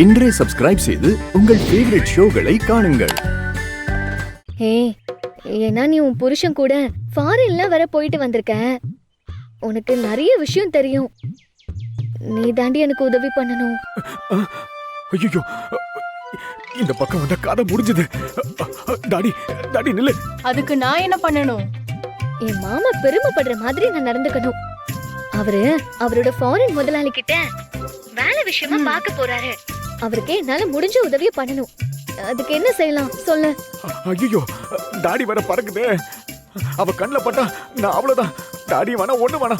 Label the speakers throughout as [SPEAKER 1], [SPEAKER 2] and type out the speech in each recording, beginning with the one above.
[SPEAKER 1] இன்றே சப்ஸ்கிரைப் செய்து உங்கள் ஃபேவரட் ஷோகளை காணுங்கள்.
[SPEAKER 2] ஏன்னா நீ உன் புருஷன் கூட ஃபாரின்ல வர போயிட்டு வந்திருக்க. உனக்கு நிறைய விஷயம் தெரியும். நீ தாண்டி எனக்கு உதவி பண்ணணும்.
[SPEAKER 3] ஐயோ, இந்த பக்கம் வந்த கதை முடிஞ்சது. டாடி டாடி நில்லு.
[SPEAKER 4] அதுக்கு நான் என்ன பண்ணணும்?
[SPEAKER 2] என் மாமா பெருமைப்படுற மாதிரி நான் நடந்துக்கணும். அவரோட ஃபாரின் முதலாளி கிட்ட வேலை விஷயமா பார்க்க போறாரு. அவருக்கு என்னால முடிஞ்ச உதவியை பண்ணணும். அதுக்கு என்ன செய்யலாம் சொல்லு.
[SPEAKER 3] ஐயோ, டாடி வர பறக்குதே. அவ கண்ணுல பட்டா நான் அவ்வளவுதான். டாடி வேணா ஒண்ணு வேணா.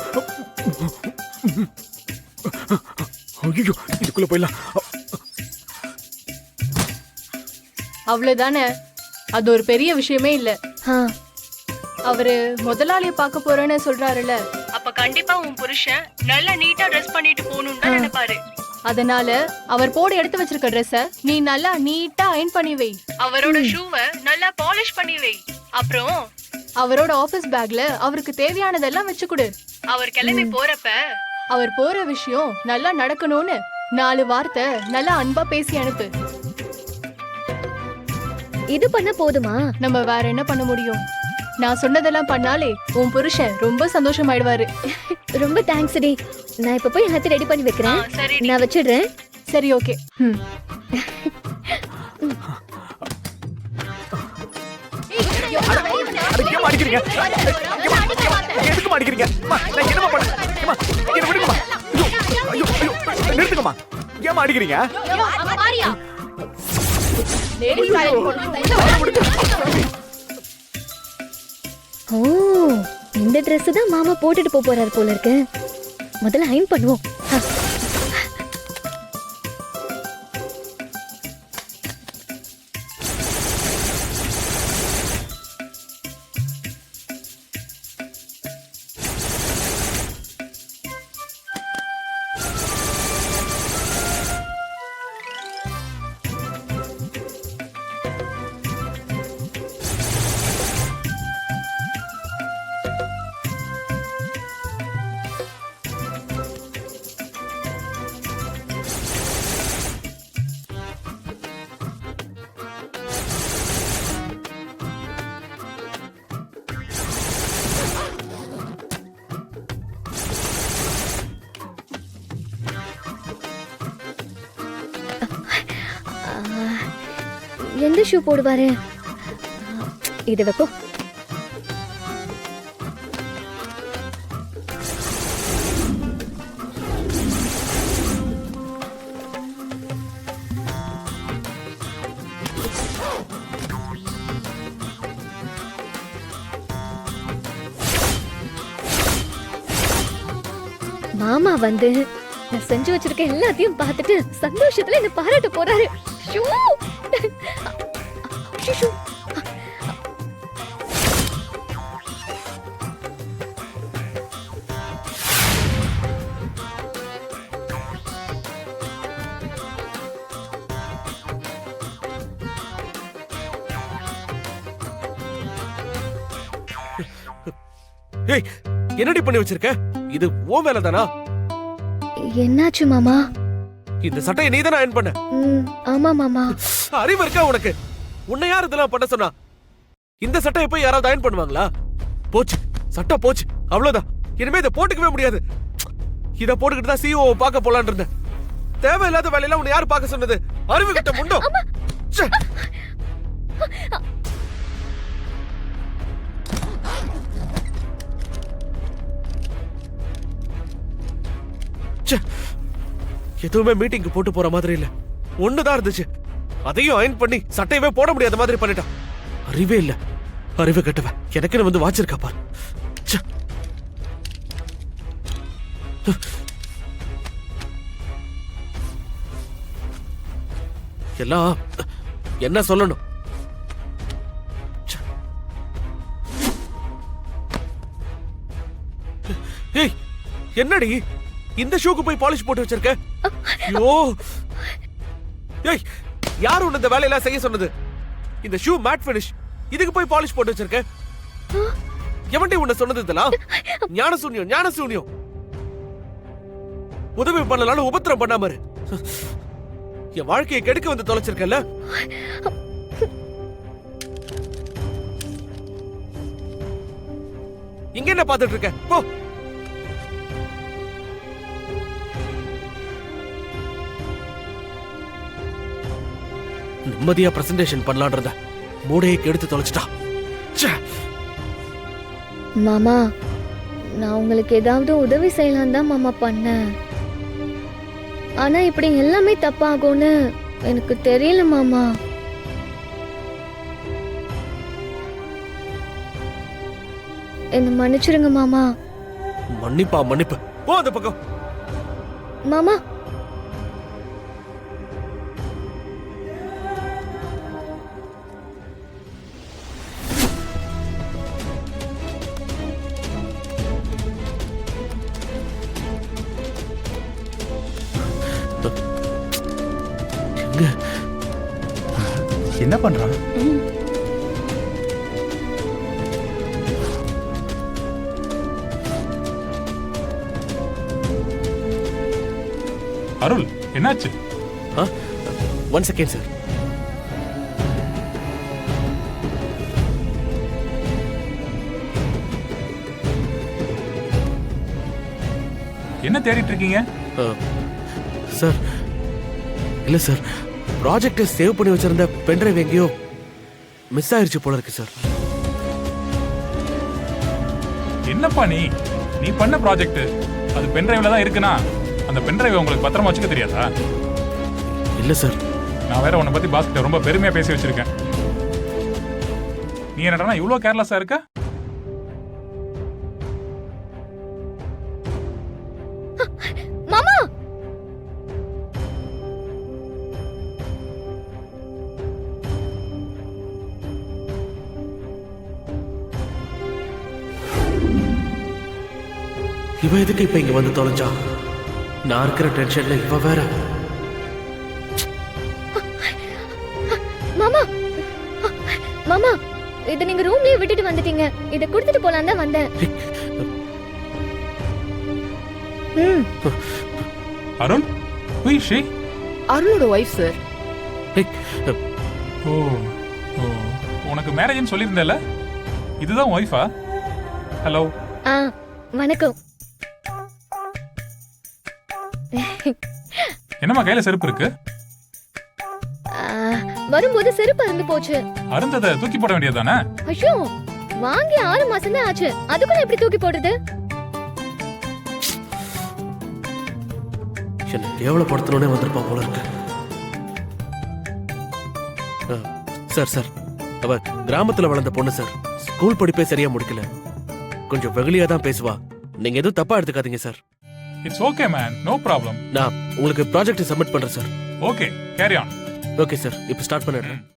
[SPEAKER 3] ஐயோ, இதுக்குள்ள போயிடலாம்.
[SPEAKER 4] அவ்வளவுதானே, அது ஒரு பெரிய விஷயமே இல்ல. அவரு முதலாளிய பார்க்க போறேன்னு சொல்றாருல, அப்ப கண்டிப்பா உன் புருஷன் நல்லா நீட்டா ட்ரெஸ் பண்ணிட்டு போகணும்னு தான் நினைப்பாரு. அதனால அவர் போட எடுத்து வச்சிருக்க ட்ரெஸ்ஸ நீ நல்லா நீட்டா அயர்ன் பண்ணி வை. அவரோட ஷூவை நல்லா பாலிஷ் பண்ணி வை. அப்புறம் அவரோட ஆபீஸ் பேக்ல அவருக்கு தேவையானதெல்லாம் வச்சு கொடு. அவர் கிளம்பி போறப்ப அவர் போற விஷயம் நல்லா நடக்கணும்னு 4 வார்த்தை நல்லா அன்பா பேசி அனுப்பு.
[SPEAKER 2] இது பண்ண போதுமா?
[SPEAKER 4] நம்ம வேற என்ன பண்ண முடியும்? நான் சொன்னதெல்லாம் பண்ணாலே உன் புருஷன் ரொம்ப சந்தோஷமாயிடுவாரு.
[SPEAKER 2] ரொம்ப தேங்க்ஸ் டி. நான் இப்ப போய் எல்லாத்தையும் ரெடி பண்ணி வைக்கிறேன். நான் வச்சிடுறேன்.
[SPEAKER 4] சரி, ஓகே.
[SPEAKER 3] நிறுத்துக்கமா. ஏமா அடிக்கிறீங்க?
[SPEAKER 2] ஓ, இந்த Dress தான் மாமா போட்டுட்டு போறாரு போல இருக்கு. முதல்ல அயர்ன் பண்ணுவோம். எந்த ஷூ போடுவாரு? இது வைப்போம். மாமா வந்து நான் செஞ்சு வச்சிருக்க எல்லாத்தையும் பார்த்துட்டு சந்தோஷத்துல என்ன பாராட்ட போறாரு.
[SPEAKER 3] ஏய், என்னடி பண்ணி வச்சிருக்க? இது ஓ மேல தானா?
[SPEAKER 2] என்னாச்சு மாமா?
[SPEAKER 3] இந்த சட்டையை நீ தானே அயர்ன் பண்ண?
[SPEAKER 2] ஆமா மாமா.
[SPEAKER 3] அறிவு இருக்கா உனக்கு? உன்னை யார் இதெல்லாம் பண்ண சொன்னா? இந்த சட்டையை போய் யாராவது அயர்ன் பண்ணுவாங்களா? போச்சு, சட்டை போச்சு, அவ்வளவுதான். இனிமே இதை போட்டுக்கவே முடியாது. இத போட்டுக்கிட்டு தான் சிஓ பார்க்க போலான்னு இருந்தேன். தேவையில்லாத வேலையெல்லாம் உன்னை யார் பார்க்க சொன்னது? அறிவு கிட்ட முண்டோ. எதுவுமே மீட்டிங்க்கு போட்டு போற மாதிரி இல்ல. ஒண்ணுதான் இருந்துச்சு, அதையும் அயர்ன் பண்ணி சட்டையவே போட முடியாத மாதிரி பண்ணிட்டான். அறிவே இல்ல, அறிவு கட்டவன். எனக்குன்னு வந்து வாச்சிருக்கா பாரு. எல்லாம் என்ன சொல்லணும்? ஏய், என்னடி இந்த ஷூக்கு போய் பாலிஷ் போட்டு வச்சிருக்க? ஐயோ, ஏய், யார் உன்ன இந்த வேலையெல்லாம் செய்ய சொன்னது? இந்த ஷூ மேட் ஃபினிஷ், இதுக்கு போய் பாலிஷ் போட்டு வச்சிருக்க? எவன்டி உன்ன சொன்னது இதெல்லாம்? ஞானசூன்யம், ஞானசூன்யம். உதவி பண்ணலாம்னு உபத்திரம் பண்ணாம இரு. என் வாழ்க்கையை கெடுக்க வந்து தொலைச்சிருக்கல. இங்க என்ன பார்த்துட்டு இருக்க? போ. நிம்மதியா பிரசன்டேஷன் பண்ணலான்றத மூடையை கெடுத்து தொலைச்சிட்டா. ச்சே.
[SPEAKER 2] மாமா நான் உங்களுக்கு ஏதாவது உதவி செய்யலாம் தான் மாமா பண்ணேன். ஆனா இப்படி எல்லாமே தப்பாகும்னு எனக்கு தெரியல மாமா. என்ன மன்னிச்சிருங்க மாமா.
[SPEAKER 3] மன்னிப்பா மன்னிப்பு. போ அந்த பக்கம்.
[SPEAKER 2] மாமா
[SPEAKER 3] எங்க
[SPEAKER 5] என்ன பண்றான்?
[SPEAKER 6] அருள், என்னாச்சு?
[SPEAKER 3] One second sir.
[SPEAKER 6] என்ன தேடிட்டு இருக்கீங்க?
[SPEAKER 3] சார் இல்ல சார், ப்ராஜெக்டை சேவ் பண்ணி வச்சிருந்த பென்ட்ரைவ் எங்கேயோ மிஸ் ஆயிருச்சு போல இருக்கு சார்.
[SPEAKER 6] என்னப்பா நீ பண்ண ப்ராஜெக்ட் அது பென்ட்ரைவ்ல தான் இருக்குனா அந்த பென்ட்ரைவ் உங்களுக்கு பத்திரமா வச்சுக்க தெரியாதா?
[SPEAKER 3] இல்ல சார்.
[SPEAKER 6] நான் வேற உன்னை பத்தி பாஸ் கிட்ட ரொம்ப பெருமையா பேசி வச்சிருக்கேன். நீ என்னடா இவ்வளவு கேர்லெஸ்ஸா இருக்க?
[SPEAKER 2] மாமா
[SPEAKER 3] இவ எதுக்கு இப்ப இங்க வந்து தொலைஞ்சா? நான் இருக்கிற டென்ஷன்ல இவ வேற.
[SPEAKER 2] மாமா மாமா இத நீங்க ரூம்லயே விட்டுட்டு வந்துட்டீங்க. இத கொடுத்துட்டு போலாம் தான் வந்தேன்.
[SPEAKER 6] Arul, who is she?
[SPEAKER 7] அருளோட ஒய்ஃப் சார்.
[SPEAKER 6] ஓ உனக்கு மேரேஜ்னு சொல்லியிருந்தேல, இதுதான் ஒய்ஃபா? ஹலோ.
[SPEAKER 2] வணக்கம்.
[SPEAKER 6] என்னம்மா கையில செருப்பு இருக்கு?
[SPEAKER 2] வரும்போது செருப்பு அருந்து போச்சு.
[SPEAKER 6] அருந்ததை தூக்கி போட வேண்டியதுதானே?
[SPEAKER 2] ஐயோ வாங்கி 6 மாசம் தான் ஆச்சு. அதுக்குள்ள எப்படி தூக்கி போடுறது?
[SPEAKER 3] என்ன கேவலப்படுத்தணும்னே வந்திருப்பா போல இருக்கு. சார் அவ கிராமத்துல வளர்ந்த பொண்ணு சார். ஸ்கூல் படிப்பே சரியா முடிக்கல. கொஞ்சம் வெகுளியா தான் பேசுவா. நீங்க எதுவும் தப்பா எடுத்துக்காதீங்க sir.
[SPEAKER 6] It's okay man, no problem.
[SPEAKER 3] நான் உங்களுக்கு ப்ராஜெக்ட் சப்மிட் பண்றேன் sir.
[SPEAKER 6] Okay, carry on.
[SPEAKER 3] Okay sir, இப்போ ஸ்டார்ட் பண்ணிடுறேன்.